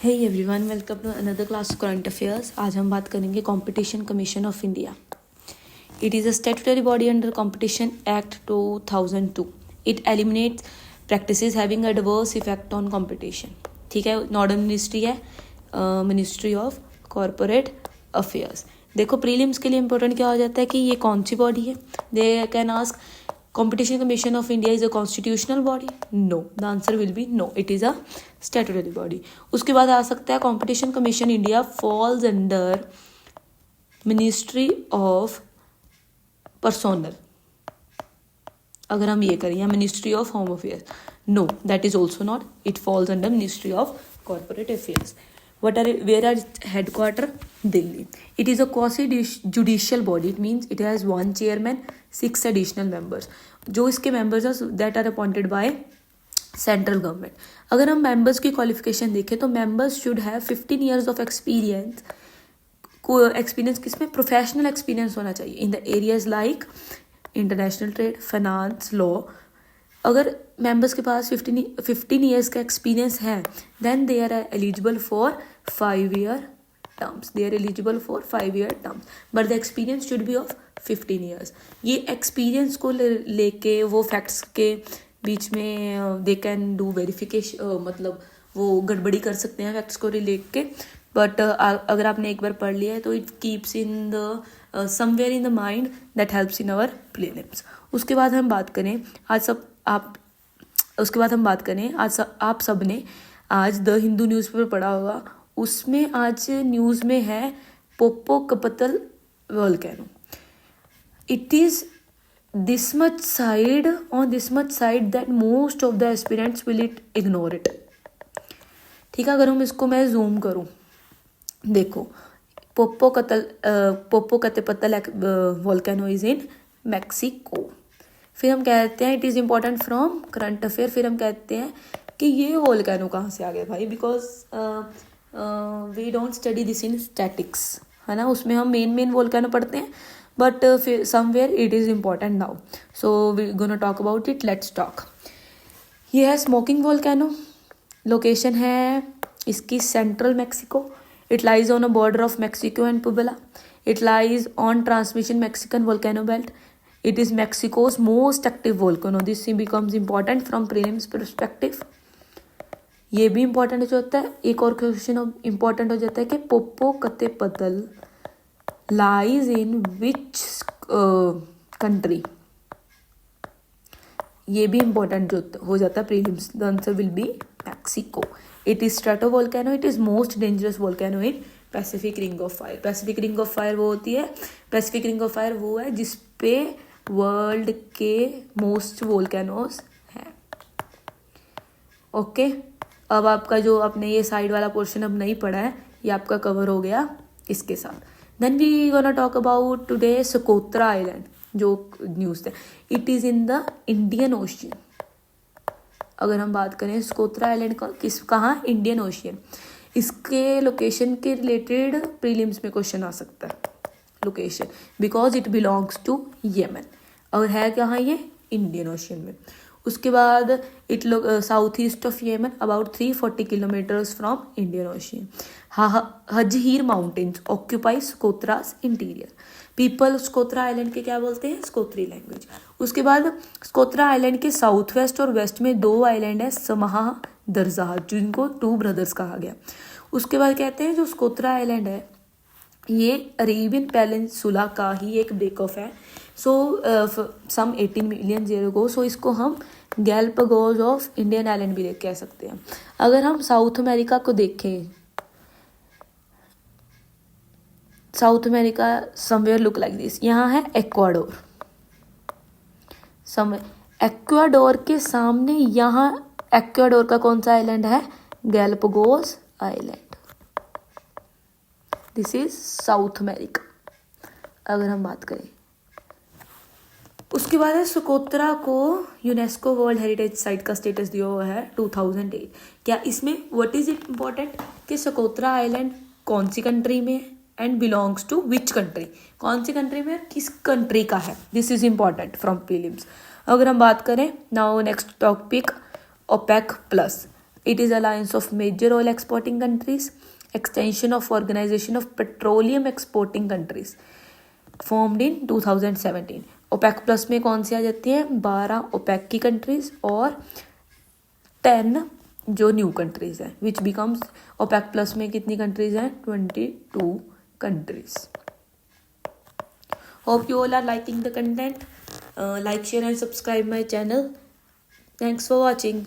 Hey everyone, welcome to another class of current affairs. आज हम बात करेंगे competition commission of India. It is a statutory body under competition act 2002। It eliminates practices having a adverse effect on competition. ठीक है, nodal ministry है, ministry of corporate affairs. देखो prelims के लिए इंपॉर्टेंट क्या हो जाता है कि ये कौन सी बॉडी है। They can ask Competition Commission of India is a constitutional body? No. The answer will be no. It is a statutory body. उसके बाद आ सकता है Competition Commission India falls under Ministry of Personnel. अगर हम ये करें या Ministry of Home Affairs. No, that is also not. It falls under Ministry of Corporate Affairs. Where are its headquarter? Delhi. It is a quasi-judicial body. It means it has one chairman, 6 additional members. जो इसके members are that are appointed by central government. अगर हम members की qualification देखें तो members should have 15 years of experience. Experience किसमें? Professional experience होना चाहिए in the areas like international trade, finance, law. अगर मेंबर्स के पास 15 years का एक्सपीरियंस है then they are eligible for 5-year terms. They are eligible for 5-year terms, but the experience should be of 15 years. ये experience को लेके वो facts के बीच में दे कैन डू वेरिफिकेशन, मतलब वो गड़बड़ी कर सकते हैं फैक्ट्स को रिलेट के। बट अगर आपने एक बार पढ़ लिया है तो it keeps in the somewhere in the mind that helps in our prelims. उसके बाद हम बात करें आज आप सब ने आज द हिंदू न्यूज़पेपर पढ़ा होगा। उसमें आज न्यूज़ में है Popocatepetl volcano. It is this much side that most of the aspirants will ignore it. ठीक है, अगर हम इसको मैं जूम करूँ, देखो Popocatepetl volcano is in Mexico. फिर हम कहते हैं it is important from current affair. फिर हम कहते हैं कि ये वोल्केनो कहाँ से आ गया भाई, because we don't study this in statics, है ना। उसमें हम मेन वोल्केनो पढ़ते हैं, बट फिर somewhere it is important now, so we gonna talk about it. Let's talk. ये है स्मोकिंग वोल्केनो। लोकेशन है इसकी central Mexico. It lies on a border of Mexico and Puebla. It lies on transmission Mexican volcano belt. It is Mexico's most active volcano. This becomes important from prelims perspective. ये भी important हो जाता है। एक और question important हो जाता है कि पोपोकतेपतल lies in which country. ये भी important हो जाता है prelims. The answer will be Mexico. It is stratovolcano. It is most dangerous volcano in Pacific Ring of Fire. Pacific Ring of Fire वो होती है, Pacific Ring of Fire वो है जिसपे वर्ल्ड के मोस्ट वोल्केनोस हैं। ओके, अब आपका जो आपने ये साइड वाला पोर्शन अब नहीं पढ़ा है, ये आपका कवर हो गया इसके साथ। Then we gonna talk about today Socotra island, जो न्यूज़ है। It is in the Indian Ocean. अगर हम बात करें सोकोत्रा आइलैंड का कहाँ, इंडियन ओशियन। इसके लोकेशन के रिलेटेड प्रीलिम्स में क्वेश्चन आ सकता है, location, because it belongs to Yemen. और है कहाँ ये? इंडियन ओशियन में। उसके बाद it south east of Yemen, about 340 kilometres from Indian Ocean. Hajhir mountains occupy स्कोत्रास interior. People स्कोत्रा island के क्या बोलते हैं? स्कोत्री लैंग्वेज। उसके बाद स्कोत्रा आइलैंड के साउथ वेस्ट और वेस्ट में 2 आइलैंड है, समाह दरजाह, जिनको 2 ब्रदर्स कहा गया। उसके बाद कहते हैं जो स्कोत्रा आइलैंड है ये अरेबियन पेनिनसुला का ही एक ब्रेक ऑफ है। सो सम 18 मिलियन ईयर अगो। सो इसको हम गैलापागोस ऑफ इंडियन आइलैंड भी कह सकते हैं। अगर हम साउथ अमेरिका को देखें, south America somewhere look like this. यहाँ है एक्वाडोर। एक्वाडोर के सामने यहाँ एक्वाडोर का कौन सा आइलैंड है? Galapagos island. This is South America अगर हम बात करें। उसके बाद है सोकोत्रा को यूनेस्को वर्ल्ड हेरिटेज साइट का स्टेटस दिया हुआ है 2008। क्या इसमें व्हाट इज इट इम्पोर्टेंट कि सोकोत्रा आइलैंड कौन सी कंट्री में है and belongs to which country, कौन सी कंट्री में, किस कंट्री का है। This is important from prelims. अगर हम बात करें now next topic OPEC plus. It is alliance of major oil exporting countries, extension of organization of petroleum exporting countries, formed in 2017. OPEC plus में कौन सी आ जाती है? 12 ओपेक की कंट्रीज और 10 जो न्यू कंट्रीज हैं, विच बिकम्स ओपेक प्लस में कितनी कंट्रीज हैं? 22 countries. Hope you all are liking the content. Like, share and subscribe my channel. Thanks for watching.